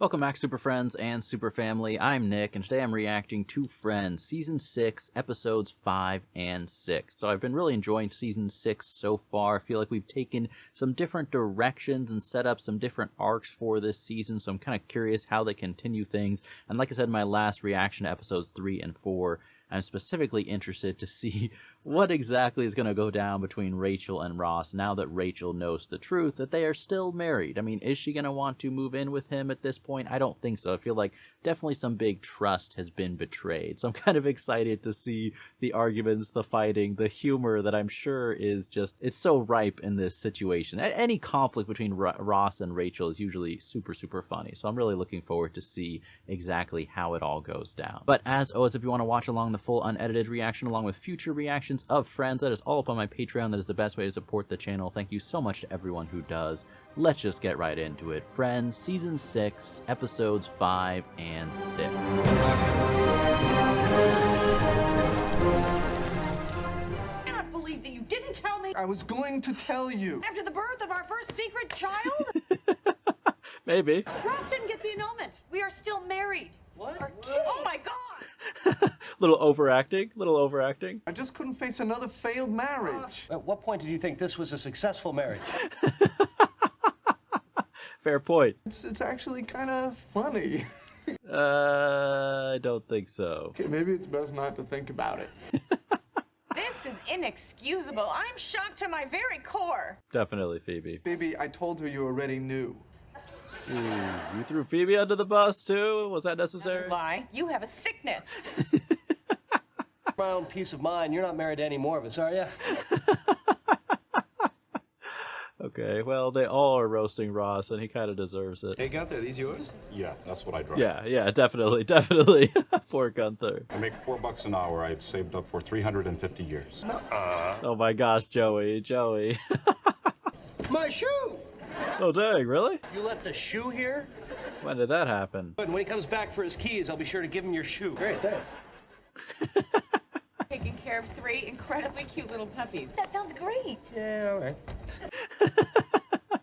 Welcome back, Super Friends and Super Family. I'm Nick, and today I'm reacting to Friends, Season 6, Episodes 5 and 6. So I've been really enjoying Season 6 so far. I feel like we've taken some different directions and set up some different arcs for this season, so I'm kind of curious how they continue things. And like I said in my last reaction to Episodes 3 and 4, I'm specifically interested to see what exactly is going to go down between Rachel and Ross now that Rachel knows the truth, that they are still married. I mean, is she going to want to move in with him at this point? I don't think so. I feel like definitely some big trust has been betrayed. So I'm kind of excited to see the arguments, the fighting, the humor that I'm sure is just, it's so ripe in this situation. Any conflict between Ross and Rachel is usually super, super funny. So I'm really looking forward to see exactly how it all goes down. But as always, if you want to watch along the full unedited reaction along with future reactions of Friends, that is all up on my Patreon. That is the best way to support the channel. Thank you so much to everyone who does. Let's just get right into it. Friends, Season 6, Episodes 5 and 6. I cannot believe that you didn't tell me I was going to tell you. after the birth of our first secret child. Maybe. Ross didn't get the annulment. We are still married. What? Our kid. Oh my God. Little overacting. I just couldn't face another failed marriage. At what point did you think this was a successful marriage? Fair point. It's actually kind of funny. I don't think so. Okay, maybe it's best not to think about it. This is inexcusable. I'm shocked to my very core. Definitely Phoebe. Baby, I told her you already knew. Ooh, you threw Phoebe under the bus too? Was that necessary? Why? You have a sickness. My own peace of mind. You're not married to any more of us, are you? Okay, well, they all are roasting Ross, and he kind of deserves it. Hey, Gunther, these yours? Yeah, that's what I drive. Yeah, definitely. Poor Gunther. I make $4 an hour. I've saved up for 350 years. Oh my gosh, Joey. My shoe! Oh dang, really? You left a shoe here? When did that happen? Good. When he comes back for his keys, I'll be sure to give him your shoe. Great, thanks. Taking care of 3 incredibly cute little puppies. That sounds great. Yeah, all right.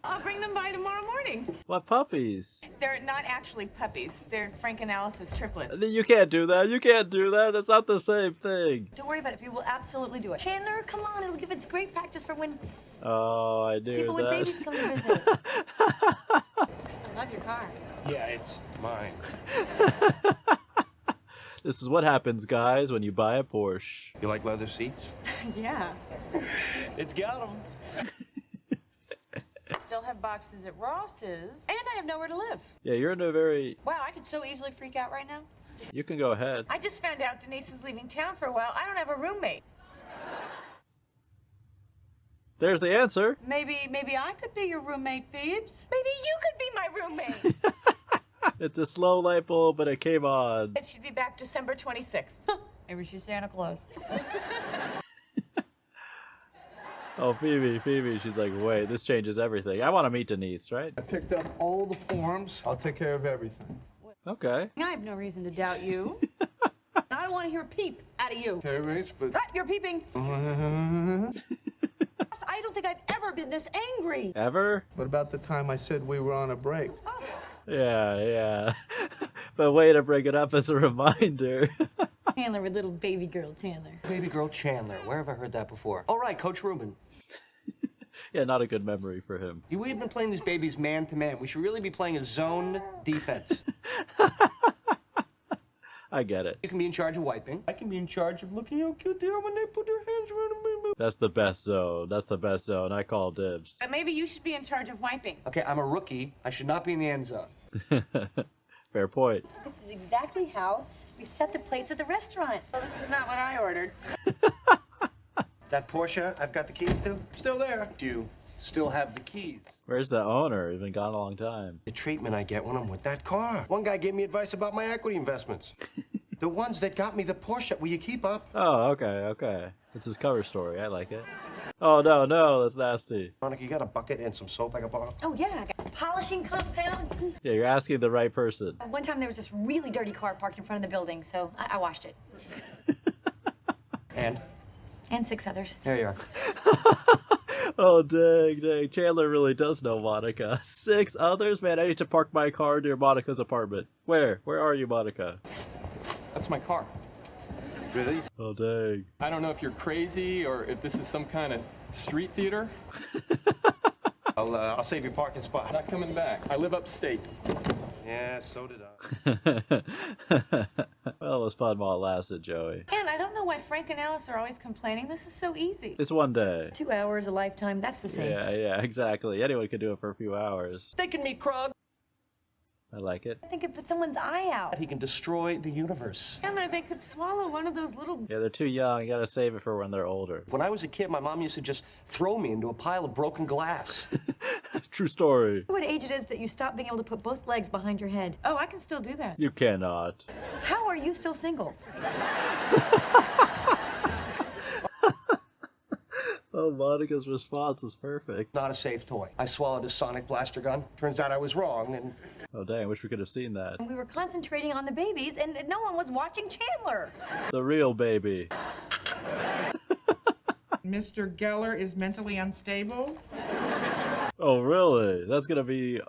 I'll bring them by tomorrow morning. What puppies? They're not actually puppies. They're Frank and Alice's triplets. You can't do that. That's not the same thing. Don't worry about it. We will absolutely do it. Chandler, come on. It'll give us great practice for when Oh, I knew people with that. babies come to visit. I love your car. Yeah, it's mine. This is what happens, guys, when you buy a Porsche. You like leather seats? Yeah. It's got him. Still have boxes at Ross's, and I have nowhere to live. Yeah, you're in a very... Wow, I could so easily freak out right now. You can go ahead. I just found out Denise is leaving town for a while. I don't have a roommate. There's the answer. Maybe I could be your roommate, Phoebes. Maybe you could be my roommate. It's a slow light bulb, but it came on. And she'd be back December 26th. Maybe she's Santa Claus. Oh, Phoebe, she's like, wait, this changes everything. I want to meet Denise, right? I picked up all the forms. I'll take care of everything. Okay. I have no reason to doubt you. I don't want to hear a peep out of you. Okay, Rach, but... Ah, you're peeping. I don't think I've ever been this angry. Ever? What about the time I said we were on a break? Yeah. But way to bring it up as a reminder. Chandler with little baby girl Chandler. Baby girl Chandler. Where have I heard that before? All right, Coach Rubin. Yeah, not a good memory for him. We've been playing these babies man-to-man. We should really be playing a zone defense. I get it. You can be in charge of wiping. I can be in charge of looking how cute they are when they put their hands around me. That's the best zone. I call dibs. But maybe you should be in charge of wiping. Okay, I'm a rookie. I should not be in the end zone. Fair point. This is exactly how we set the plates at the restaurant. So this is not what I ordered. That Porsche I've got the keys to, still there. Do you still have the keys? Where's the owner? He's been gone a long time. The treatment I get when I'm with that car. One guy gave me advice about my equity investments. The ones that got me the Porsche, will you keep up? Oh, okay. It's his cover story. I like it. Oh, no, that's nasty. Monica, you got a bucket and some soap I can borrow? Oh, yeah. I got polishing compound. Yeah, you're asking the right person. One time there was this really dirty car parked in front of the building, so I washed it. And? And 6 others. There you are. Oh, dang, dang. Chandler really does know Monica. 6 others? Man, I need to park my car near Monica's apartment. Where? Where are you, Monica? That's my car. Really? Oh, dang. I don't know if you're crazy or if this is some kind of street theater. I'll save your parking spot. Not coming back. I live upstate. Yeah, so did I. Well, it was fun while it lasted, Joey. And I don't know why Frank and Alice are always complaining. This is so easy. It's one day. 2 hours, a lifetime, that's the same. Yeah, exactly. Anyone could do it for a few hours. They can meet Krog. I like it. I think it put someone's eye out. He can destroy the universe. Yeah, but if they could swallow one of those little... Yeah, they're too young. You gotta save it for when they're older. When I was a kid, my mom used to just throw me into a pile of broken glass. True story. What age it is that you stop being able to put both legs behind your head? Oh, I can still do that. You cannot. How are you still single? Oh, Monica's response is perfect. Not a safe toy. I swallowed a sonic blaster gun. Turns out I was wrong, and Oh, dang, I wish we could have seen that. We were concentrating on the babies, and no one was watching Chandler. The real baby. Mr. Geller is mentally unstable. Oh, really? That's gonna be...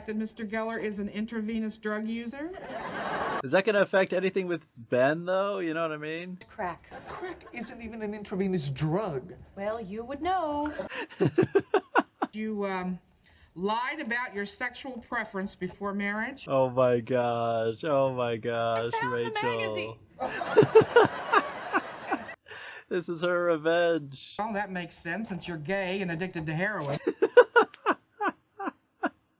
That Mr. Geller is an intravenous drug user. Is that gonna affect anything with Ben, though? You know what I mean? Crack. Crack isn't even an intravenous drug. Well, you would know. You, lied about your sexual preference before marriage. Oh my gosh. Oh my gosh, I found Rachel. the magazine. This is her revenge. Well, that makes sense since you're gay and addicted to heroin.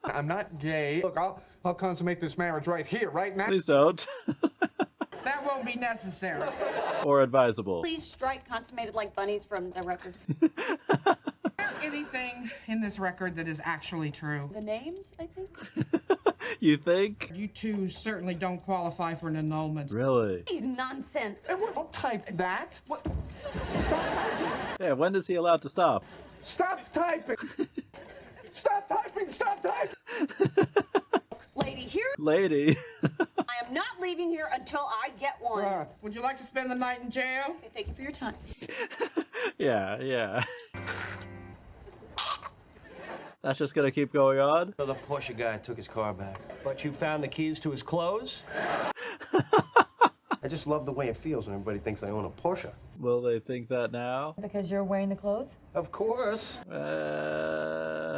I'm not gay. Look, I'll consummate this marriage right here, right now. Please don't. That won't be necessary. Or advisable. Please strike consummated like bunnies from the record. Anything in this record that is actually true. The names, I think? You think? You two certainly don't qualify for an annulment. Really? He's nonsense. Don't type that. What? Yeah, when is he allowed to stop? Stop typing! Stop typing! Stop typing! Lady, here, Lady. I am not leaving here until I get one. Would you like to spend the night in jail? Okay, thank you for your time. Yeah. That's just gonna keep going on? so the Porsche guy took his car back. But you found the keys to his clothes? I just love the way it feels when everybody thinks I own a Porsche. Will they think that now? Because you're wearing the clothes? Of course.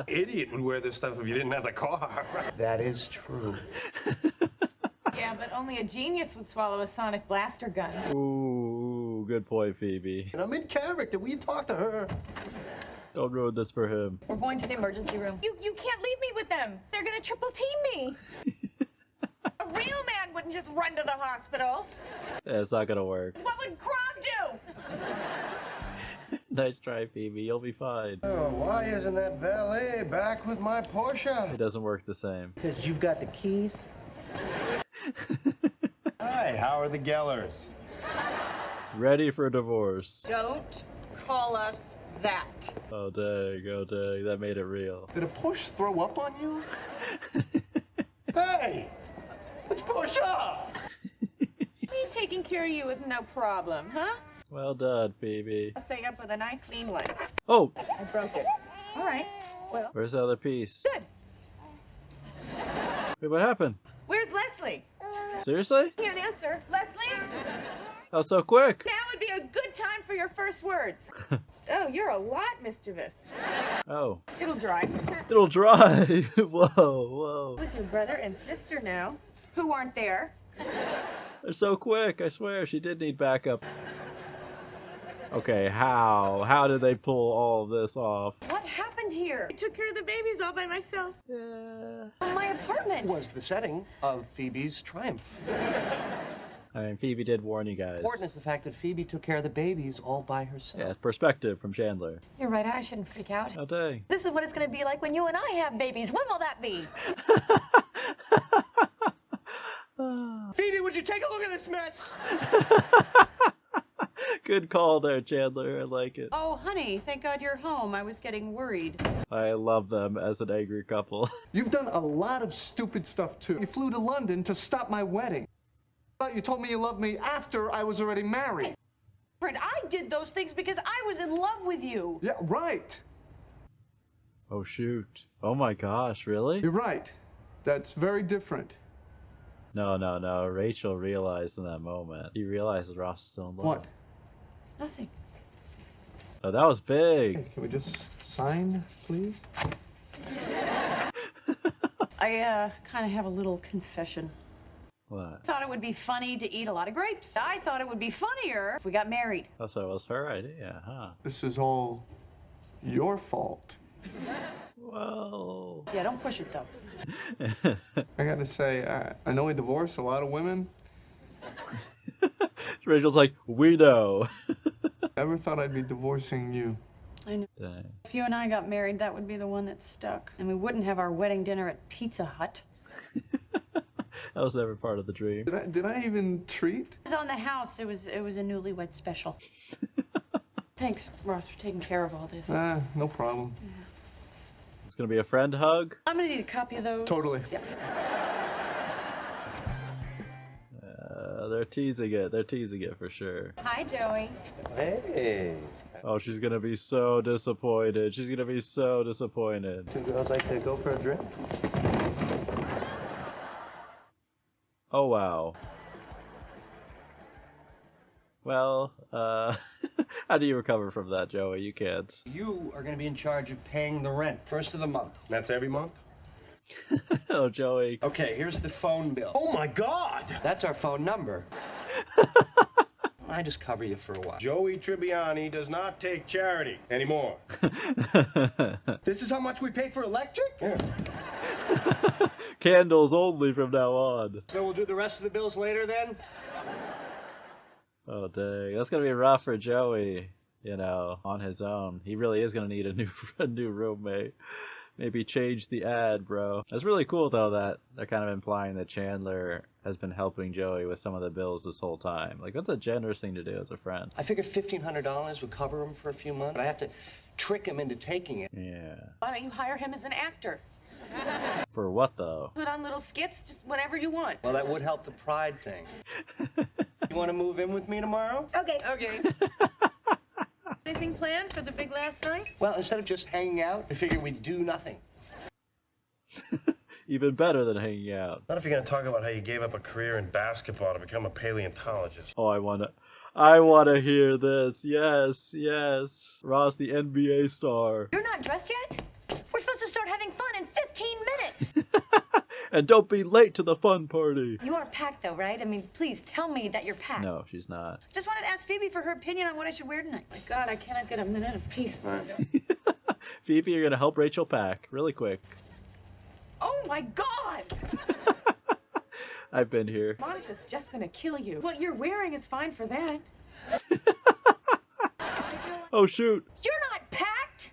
Idiot would wear this stuff if you didn't have the car. That is true. Yeah, but only a genius would swallow a sonic blaster gun. Ooh, good point, Phoebe. And I'm in character. Will you talk to her? Don't ruin this for him. We're going to the emergency room. You can't leave me with them. They're gonna triple team me. A real man wouldn't just run to the hospital. Yeah, it's not gonna work. What would Krog do? Nice try, Phoebe. You'll be fine. Oh, why isn't that valet back with my Porsche? It doesn't work the same. Because you've got the keys. Hi, how are the Gellers? Ready for divorce. Don't call us that. Oh, dang. Oh, dang. That made it real. Did a Porsche throw up on you? Hey! It's Porsche! Me taking care of you with no problem, huh? Well done, Phoebe. I'll stay up with a nice clean one. Oh! I broke it. All right. Well, Where's the other piece? good. Wait, what happened? Where's Leslie? Seriously? Can't answer. Leslie? That was so quick. Now would be a good time for your first words. Oh, you're a lot mischievous. Oh. It'll dry. It'll dry. Whoa. With your brother and sister now, who aren't there. They're so quick. I swear, she did need backup. Okay, how? How did they pull all of this off? What happened here? I took care of the babies all by myself. My apartment. Was the setting of Phoebe's triumph. I mean, Phoebe did warn you guys. Important is the fact that Phoebe took care of the babies all by herself. Yeah, perspective from Chandler. You're right, I shouldn't freak out. Oh, dang. This is what it's going to be like when you and I have babies. When will that be? Phoebe, would you take a look at this mess? Good call there, Chandler. I like it. Oh, honey, thank God you're home. I was getting worried. I love them as an angry couple. You've done a lot of stupid stuff, too. You flew to London to stop my wedding. But you told me you loved me after I was already married. Fred, I did those things because I was in love with you. Yeah, right. Oh, shoot. Oh my gosh, really? You're right. That's very different. No. Rachel realized in that moment. He realizes Ross is still in love. What? Nothing. Oh, that was big. Hey, can we just sign, please? I kind of have a little confession. What? Thought it would be funny to eat a lot of grapes. I thought it would be funnier if we got married. Oh, so it was her idea, huh? This is all your fault. Whoa. Yeah, don't push it though. I gotta say, I know I divorced a lot of women. Rachel's like, we know. Never thought I'd be divorcing you. I know. Dang. If you and I got married, that would be the one that stuck. And we wouldn't have our wedding dinner at Pizza Hut. That was never part of the dream. Did I even treat? It was on the house. It was a newlywed special. Thanks, Ross, for taking care of all this. No problem. It's gonna be a friend hug? I'm gonna need a copy of those. Totally. Yeah. They're teasing it. They're teasing it for sure. Hi, Joey. Hey. Oh, she's gonna be so disappointed. She's gonna be so disappointed. Two girls like to go for a drink? Oh, wow. Well, how do you recover from that, Joey? You can't. You are going to be in charge of paying the rent. First of the month. That's every month? Oh, Joey. Okay, here's the phone bill. Oh my God! That's our phone number. I just cover you for a while. Joey Tribbiani does not take charity anymore. This is how much we pay for electric? Yeah. Candles only from now on. So we'll do the rest of the bills later then? Oh, dang. That's gonna be rough for Joey, you know, on his own. He really is gonna need a new roommate. Maybe change the ad, bro. That's really cool, though, that they're kind of implying that Chandler has been helping Joey with some of the bills this whole time. Like, that's a generous thing to do as a friend. I figured $1,500 would cover him for a few months, but I have to trick him into taking it. Yeah. Why don't you hire him as an actor? For what, though? Put on little skits, just whatever you want. Well, that would help the pride thing. You want to move in with me tomorrow? Okay. Okay. Anything planned for the big last night? Well, instead of just hanging out, I figured we'd do nothing. Even better than hanging out. Not if you're going to talk about how you gave up a career in basketball to become a paleontologist. Oh, I wanna hear this. Yes, yes. Ross, the NBA star. You're not dressed yet? We're supposed to start having fun in 15 minutes. And don't be late to the fun party. You are packed, though, right? I mean, please tell me that you're packed. No, she's not. Just wanted to ask Phoebe for her opinion on what I should wear tonight. My God, I cannot get a minute of peace. Phoebe, you're gonna help Rachel pack really quick. Oh my God! I've been here. Monica's just gonna kill you. What you're wearing is fine for that. Oh, shoot. You're not packed!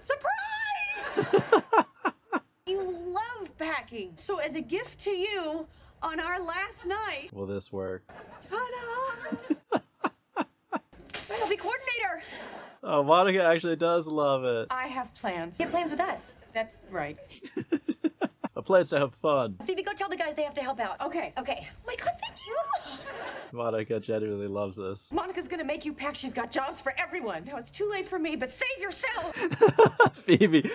Surprise! You love packing. So as a gift to you, on our last night, Will this work? ta-da! I'll be coordinator. Oh, Monica actually does love it. I have plans. You have plans with us. That's right. A pledge to have fun. Phoebe, go tell the guys they have to help out. Okay. Okay. Oh my God, thank you. Monica genuinely loves this. Monica's gonna make you pack. She's got jobs for everyone. Now it's too late for me, but save yourself. Phoebe,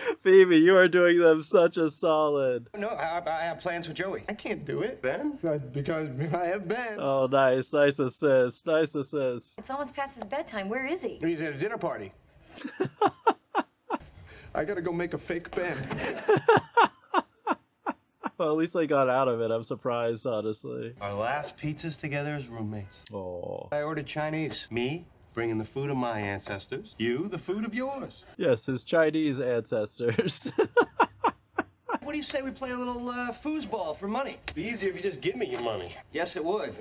you are doing them such a solid. No, I have plans with Joey. I can't do it, Ben. Because I have Ben. Oh, nice. Nice assist. Nice assist. It's almost past his bedtime. Where is he? He's at a dinner party. I gotta go make a fake Ben. Well, at least they got out of it. I'm surprised, honestly. Our last pizzas together as roommates. Oh. I ordered Chinese. Me, bringing the food of my ancestors. You, the food of yours. Yes, his Chinese ancestors. What do you say we play a little foosball for money? It'd be easier if you just give me your money. Yes, it would.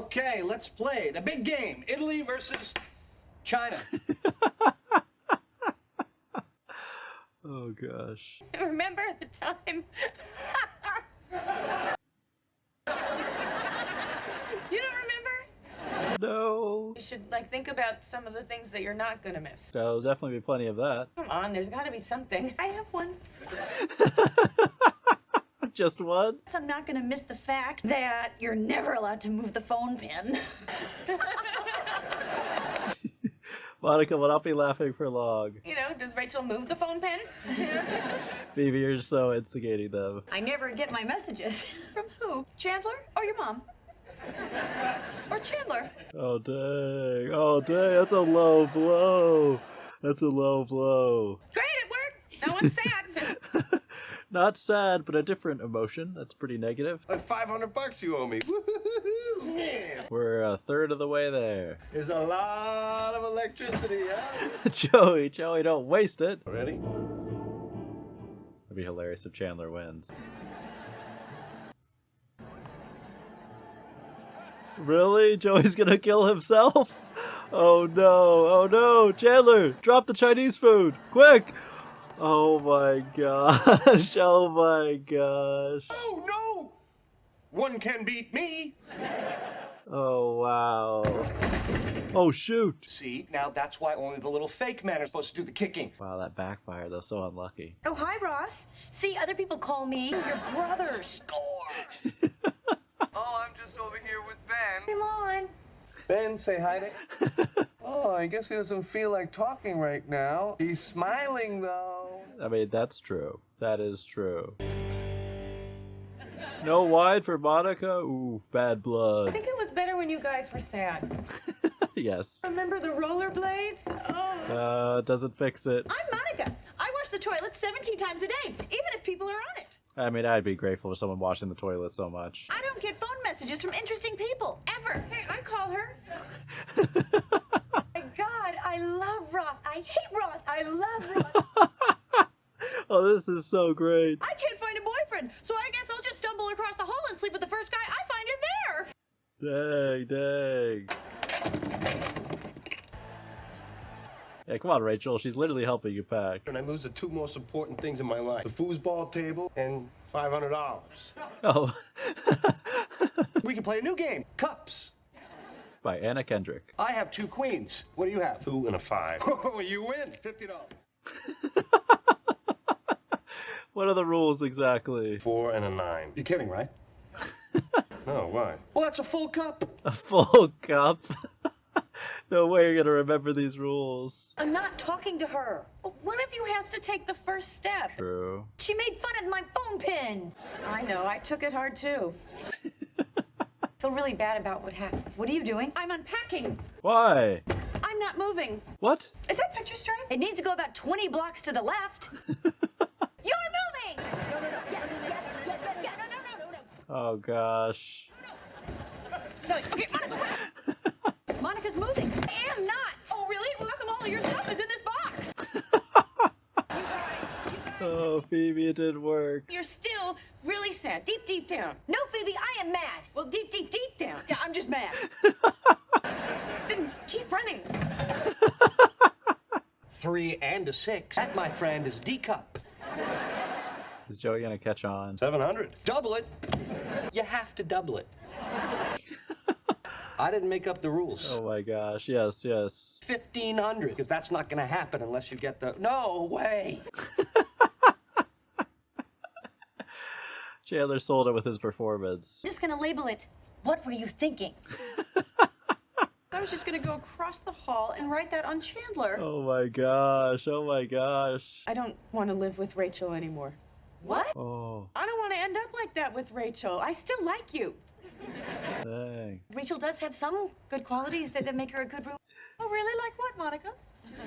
Okay, let's play the big game. Italy versus China. Oh, gosh. Remember at the time? You don't remember? No. You should think about some of the things that you're not gonna miss. There'll definitely be plenty of that. Come on, there's gotta be something. I have one. Just one? So I'm not gonna miss the fact that you're never allowed to move the phone pin. Monica will not be laughing for long. You know, does Rachel move the phone pen? Phoebe, you're so instigating them. I never get my messages. From who? Chandler or your mom? Or Chandler? Oh, dang. Oh, dang. That's a low blow. That's a low blow. Great, it worked. No one's sad. Not sad, but a different emotion. That's pretty negative. Like $500 you owe me. Woo-hoo-hoo-hoo. Yeah. We're a third of the way there. There's a lot of electricity, huh? Joey, don't waste it. Ready? It'd be hilarious if Chandler wins. Really? Joey's gonna kill himself? Oh no, oh no! Chandler, drop the Chinese food! Quick! Oh my gosh, oh my gosh. Oh no! One can beat me. Oh wow. Oh shoot. See, now that's why only the little fake men are supposed to do the kicking. Wow, that backfired though, so unlucky. Oh, hi, Ross. See, other people call me your brother. Score. Oh, I'm just over here with Ben. Come on. Ben, say hi to... Oh, I guess he doesn't feel like talking right now. He's smiling, though. I mean, that's true. That is true. No wine for Monica? Ooh, bad I blood. think it was better when you guys were sad. Yes. Remember the rollerblades? Oh. Doesn't fix it. I'm Monica. I wash the toilet 17 times a day, even if people are on it. I mean, I'd be grateful for someone washing the toilet so much. I don't get phone messages from interesting people, ever. Hey, I call her. My God, I love Ross. I hate Ross. I love Ross. Oh, this is so great. I can't find a boyfriend, so I guess I'll just stumble across the hall and sleep with the first guy I find in there. Dang. Yeah, come on, Rachel. She's literally helping you pack. And I lose the two most important things in my life. The foosball table and $500. Oh. We can play a new game. Cups. By Anna Kendrick. I have 2 queens. What do you have? 2 and a 5. Oh, you win. $50. What are the rules exactly? 4 and a 9. You're kidding, right? No, why? Well, that's a full cup. A full cup? No way you're gonna remember these rules. I'm not talking to her. One of you has to take the first step. True. She made fun of my phone pin. I know, I took it hard too. I feel really bad about what happened. What are you doing? I'm unpacking. Why? I'm not moving. What? Is that picture straight? It needs to go about 20 blocks to the left. You're moving! Yes. No. Oh gosh. No, okay, Monica, wait. Monica's moving. I am not. Oh, really? Well, how come all of your stuff is in this box? Oh, Phoebe, it didn't work. You're still really sad, deep down. No, Phoebe, I am mad. Well, deep down. Yeah, I'm just mad. Then keep running. 3 and a 6. That, my friend, is D cup. Is Joey gonna catch on? 700. Double it. You have to double it. I didn't make up the rules. Oh my gosh, yes. 1,500, because that's not going to happen unless you get the... No way! Chandler sold it with his performance. I'm just gonna label it. What were you thinking? I was just gonna go across the hall and write that on Chandler. Oh my gosh, oh my gosh. I don't want to live with Rachel anymore. What? Oh, I don't want to end up like that with Rachel. I still like you. dang. Rachel does have some good qualities that make her a good room. Oh, really? Like what, Monica?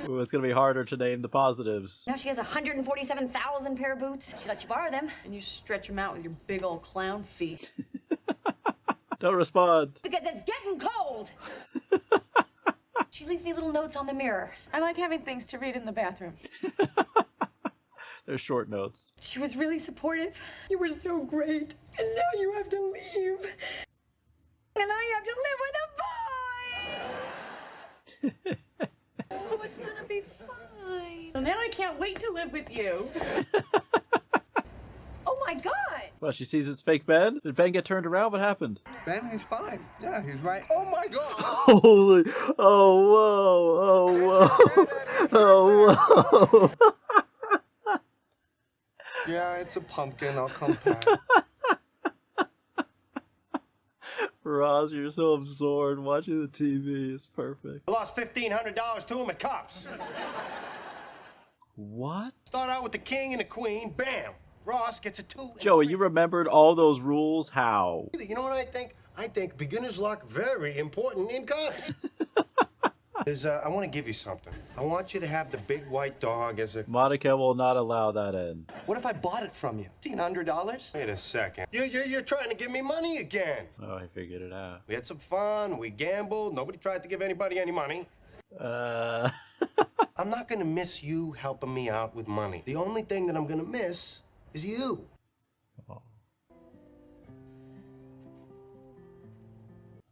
Ooh, it's gonna be harder to name the positives. Now she has 147,000 pair of boots. She lets you borrow them. And you stretch them out with your big old clown feet. Don't respond. Because it's getting cold. She leaves me little notes on the mirror. I like having things to read in the bathroom. They're short notes. She was really supportive. You were so great. And now you have to leave. And I have to live with a boy. Oh, it's gonna be fine. Well, now I can't wait to live with you. Oh my God. Well, she sees it's fake Ben. Did Ben get turned around? What happened? Ben, he's fine. Yeah, he's right. Oh my God! Holy! Oh whoa! Oh whoa! Yeah, it's a pumpkin. I'll come back. Ross, you're so absorbed watching the TV. It's perfect. I lost $1,500 to him at cops. What? Start out with the king and the queen, bam! Ross gets a 2 and a Joey, 3. you remembered all those rules? How? You know what I think? I think beginner's luck very important in cops. I want to give you something. I want you to have the big white dog as a... Monica will not allow that in. What if I bought it from you? $1,500? Wait a second. You're trying to give me money again. Oh, I figured it out. We had some fun. We gambled. Nobody tried to give anybody any money. I'm not going to miss you helping me out with money. The only thing that I'm going to miss is you. Oh.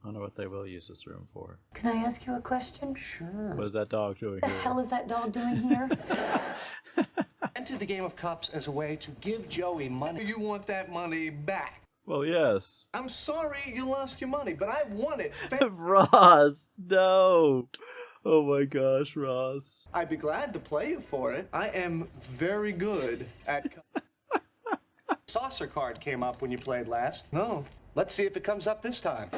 I wonder what they will use this room for. Can I ask you a question? Sure. What is that dog doing What the here? hell is that dog doing here? Enter the game of cups as a way to give Joey money. You want that money back. Well, yes. I'm sorry you lost your money, but I want it. Ross, no. Oh my gosh, Ross. I'd be glad to play you for it. I am very good at... Saucer card came up when you played last. No. Let's see if it comes up this time.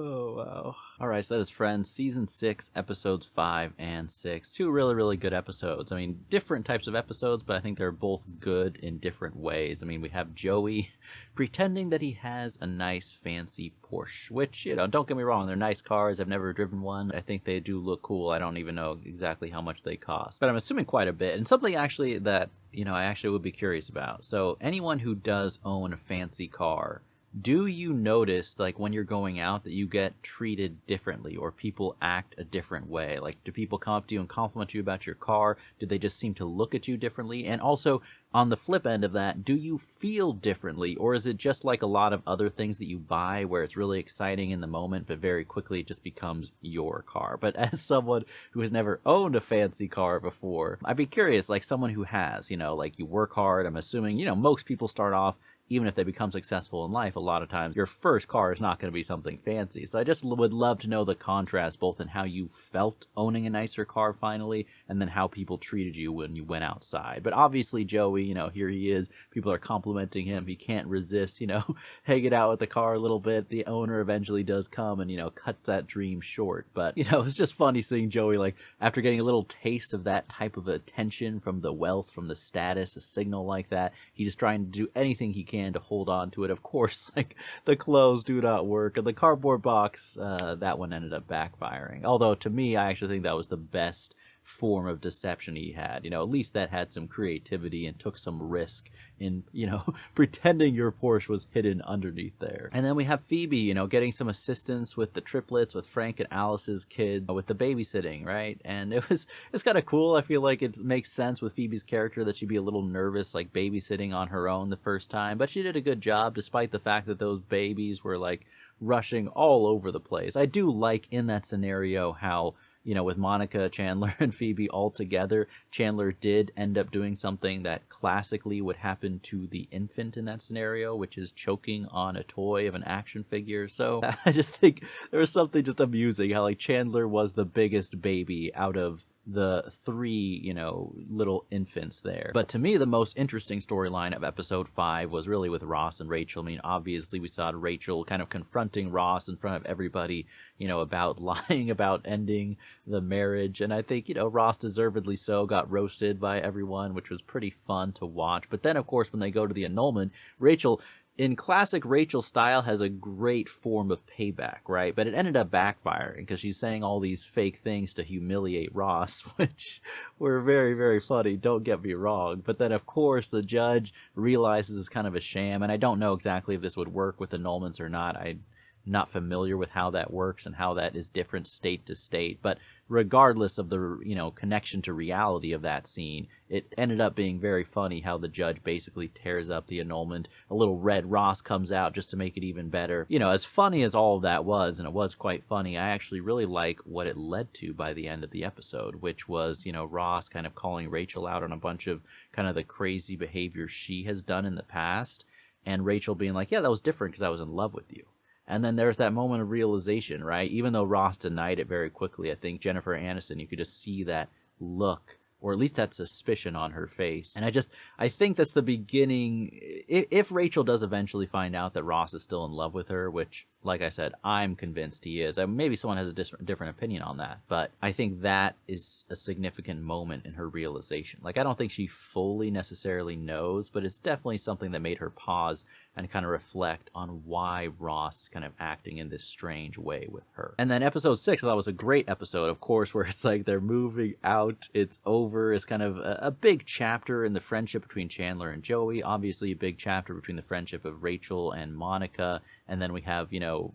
Oh, wow. All right, so that is Friends, Season 6, Episodes 5 and 6. Two really, really good episodes. I mean, different types of episodes, but I think they're both good in different ways. I mean, we have Joey pretending that he has a nice, fancy Porsche, which, you know, don't get me wrong, they're nice cars. I've never driven one. I think they do look cool. I don't even know exactly how much they cost, but I'm assuming quite a bit. And something actually that, you know, I actually would be curious about. So anyone who does own a fancy car, do you notice, like, when you're going out that you get treated differently or people act a different way? Like, do people come up to you and compliment you about your car? Do they just seem to look at you differently? And also, on the flip end of that, do you feel differently? Or is it just like a lot of other things that you buy where it's really exciting in the moment, but very quickly it just becomes your car? But as someone who has never owned a fancy car before, I'd be curious, like someone who has, you know, like you work hard. I'm assuming, you know, most people start off, even if they become successful in life, a lot of times your first car is not going to be something fancy. So I just would love to know the contrast, both in how you felt owning a nicer car finally, and then how people treated you when you went outside. But obviously Joey, you know, here he is. People are complimenting him. He can't resist, you know, hanging out with the car a little bit. The owner eventually does come and, you know, cuts that dream short. But, you know, it's just funny seeing Joey, like, after getting a little taste of that type of attention from the wealth, from the status, a signal like that, he's just trying to do anything he can to hold on to it. Of course, like, the clothes do not work, and the cardboard box, that one ended up backfiring. Although to me, I actually think that was the best form of deception he had. You know, at least that had some creativity and took some risk in, you know, pretending your Porsche was hidden underneath there. And then we have Phoebe, you know, getting some assistance with the triplets, with Frank and Alice's kids, with the babysitting, right? And it's kind of cool. I feel like it makes sense with Phoebe's character that she'd be a little nervous, like, babysitting on her own the first time, but she did a good job despite the fact that those babies were, like, rushing all over the place. I do like in that scenario how, you know, with Monica, Chandler, and Phoebe all together, Chandler did end up doing something that classically would happen to the infant in that scenario, which is choking on a toy of an action figure. So I just think there was something just amusing how, like, Chandler was the biggest baby out of the three, you know, little infants there. But to me, the most interesting storyline of episode 5 was really with Ross and Rachel. I mean, obviously we saw Rachel kind of confronting Ross in front of everybody, you know, about lying about ending the marriage. And I think, you know, Ross deservedly so got roasted by everyone, which was pretty fun to watch. But then, of course, when they go to the annulment, Rachel, in classic Rachel style, has a great form of payback, right? But it ended up backfiring because she's saying all these fake things to humiliate Ross, which were very, very funny, don't get me wrong. But then, of course, the judge realizes it's kind of a sham, and I don't know exactly if this would work with annulments or not. I'm not familiar with how that works and how that is different state to state, but regardless of the, you know, connection to reality of that scene, it ended up being very funny how the judge basically tears up the annulment. A little red Ross comes out just to make it even better. You know, as funny as all of that was, and it was quite funny, I actually really like what it led to by the end of the episode, which was, you know, Ross kind of calling Rachel out on a bunch of kind of the crazy behavior she has done in the past, and Rachel being like, yeah, that was different because I was in love with you. And then there's that moment of realization, right? Even though Ross denied it very quickly, I think Jennifer Aniston, you could just see that look or at least that suspicion on her face. And I think that's the beginning. If Rachel does eventually find out that Ross is still in love with her, which, like I said, I'm convinced he is. Maybe someone has a different opinion on that, but I think that is a significant moment in her realization. Like, I don't think she fully necessarily knows, but it's definitely something that made her pause and kind of reflect on why Ross is kind of acting in this strange way with her. And then episode 6, I thought was a great episode, of course, where it's like they're moving out, it's over. It's kind of a big chapter in the friendship between Chandler and Joey. Obviously, a big chapter between the friendship of Rachel and Monica. And then we have,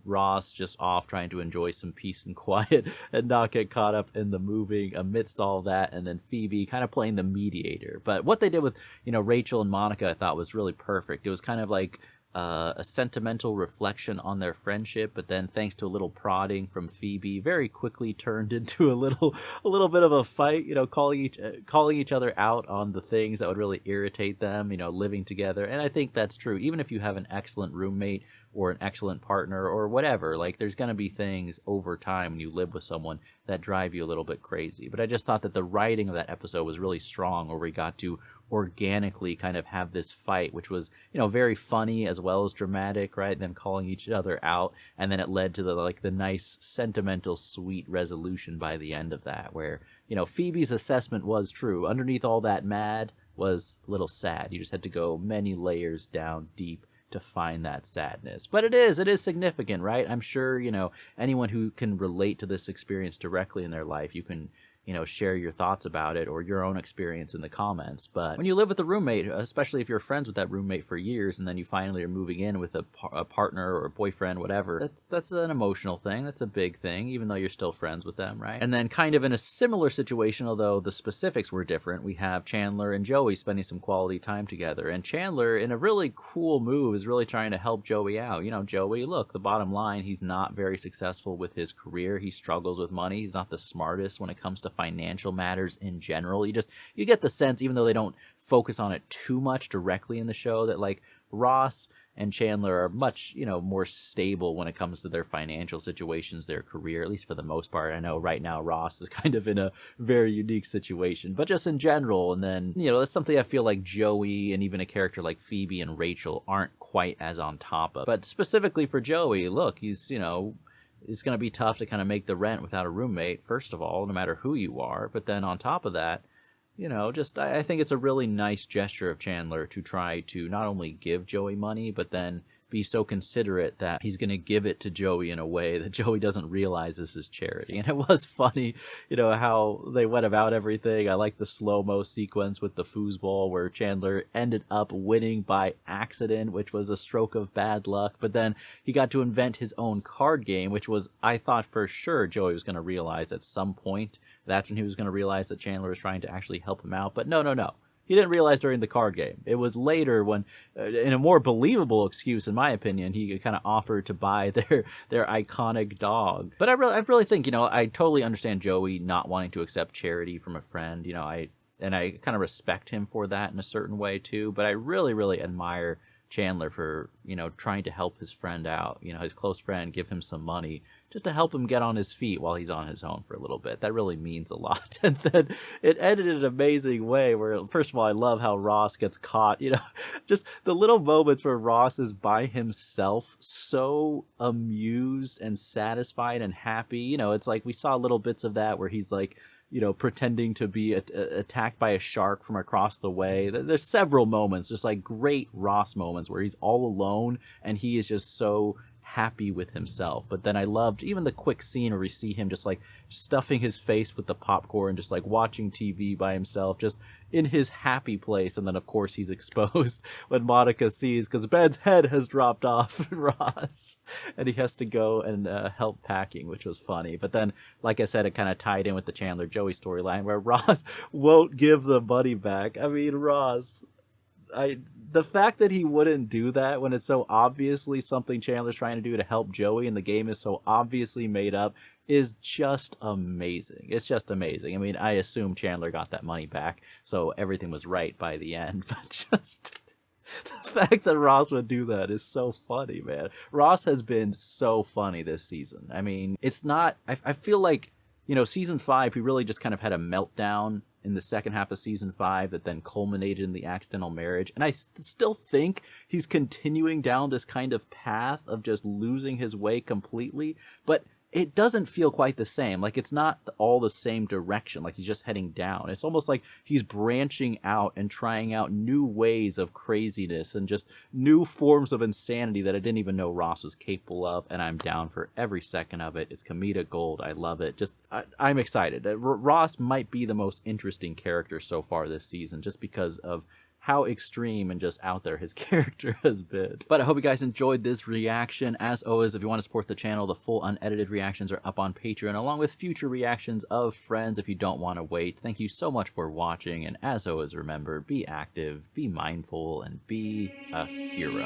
Ross just off trying to enjoy some peace and quiet and not get caught up in the moving amidst all that. And then Phoebe kind of playing the mediator. But what they did with, Rachel and Monica, I thought was really perfect. It was kind of like a sentimental reflection on their friendship, but then thanks to a little prodding from Phoebe, very quickly turned into a little bit of a fight, calling each other out on the things that would really irritate them, living together. And I think that's true. Even if you have an excellent roommate or an excellent partner or whatever, like, there's going to be things over time when you live with someone that drive you a little bit crazy. But I just thought that the writing of that episode was really strong, where we got to organically kind of have this fight, which was, very funny as well as dramatic, right? Them calling each other out, and then it led to the nice, sentimental, sweet resolution by the end of that, where, Phoebe's assessment was true. Underneath all that mad was a little sad. You just had to go many layers down deep to find that sadness. But it is significant, right? I'm sure, anyone who can relate to this experience directly in their life, you can, share your thoughts about it or your own experience in the comments. But when you live with a roommate, especially if you're friends with that roommate for years, and then you finally are moving in with a partner or a boyfriend, whatever, that's an emotional thing. That's a big thing, even though you're still friends with them, right? And then kind of in a similar situation, although the specifics were different, we have Chandler and Joey spending some quality time together. And Chandler, in a really cool move, is really trying to help Joey out. Joey, look, the bottom line, he's not very successful with his career. He struggles with money. He's not the smartest when it comes to financial matters in general. You get the sense, even though they don't focus on it too much directly in the show, that like Ross and Chandler are much, more stable when it comes to their financial situations, their career, at least for the most part. I know right now Ross is kind of in a very unique situation, but just in general. And then, that's something I feel like Joey and even a character like Phoebe and Rachel aren't quite as on top of. But specifically for Joey, look, he's, it's going to be tough to kind of make the rent without a roommate, first of all, no matter who you are. But then on top of that, I think it's a really nice gesture of Chandler to try to not only give Joey money, but then be so considerate that he's going to give it to Joey in a way that Joey doesn't realize this is charity. And it was funny, how they went about everything. I like the slow-mo sequence with the foosball where Chandler ended up winning by accident, which was a stroke of bad luck. But then he got to invent his own card game, which was, I thought for sure Joey was going to realize at some point. That's when he was going to realize that Chandler was trying to actually help him out. But no. He didn't realize during the card game. It was later when, in a more believable excuse, in my opinion, he kind of offered to buy their iconic dog. But I really think, I totally understand Joey not wanting to accept charity from a friend. I kind of respect him for that in a certain way too. But I really, really admire Chandler for, trying to help his friend out, his close friend, give him some money just to help him get on his feet while he's on his own for a little bit. That really means a lot. And then it ended in an amazing way where, first of all, I love how Ross gets caught, just the little moments where Ross is by himself, so amused and satisfied and happy. It's like we saw little bits of that where he's like, pretending to be attacked by a shark from across the way. There's several moments, just like great Ross moments where he's all alone and he is just so happy with himself. But then I loved even the quick scene where we see him just like stuffing his face with the popcorn, just like watching TV by himself, just in his happy place. And then of course he's exposed when Monica sees, because Ben's head has dropped off Ross, and he has to go and help packing, which was funny. But then, like I said, it kind of tied in with the Chandler Joey storyline where Ross won't give the money back. I mean, Ross, the fact that he wouldn't do that when it's so obviously something Chandler's trying to do to help Joey and the game is so obviously made up is just amazing. It's just amazing. I mean, I assume Chandler got that money back, so everything was right by the end, but just the fact that Ross would do that is so funny, man. Ross has been so funny this season. I mean, it's not, I feel like, season 5, he really just kind of had a meltdown in the second half of season 5 that then culminated in the accidental marriage. And I still think he's continuing down this kind of path of just losing his way completely, but it doesn't feel quite the same. Like, it's not all the same direction, like he's just heading down. It's almost like he's branching out and trying out new ways of craziness and just new forms of insanity that I didn't even know Ross was capable of, and I'm down for every second of it. It's comedic gold. I love it. I'm excited. Ross might be the most interesting character so far this season, just because of how extreme and just out there his character has been. But I hope you guys enjoyed this reaction. As always, if you want to support the channel, the full unedited reactions are up on Patreon, along with future reactions of Friends if you don't want to wait. Thank you so much for watching, and as always, remember, be active, be mindful, and be a hero.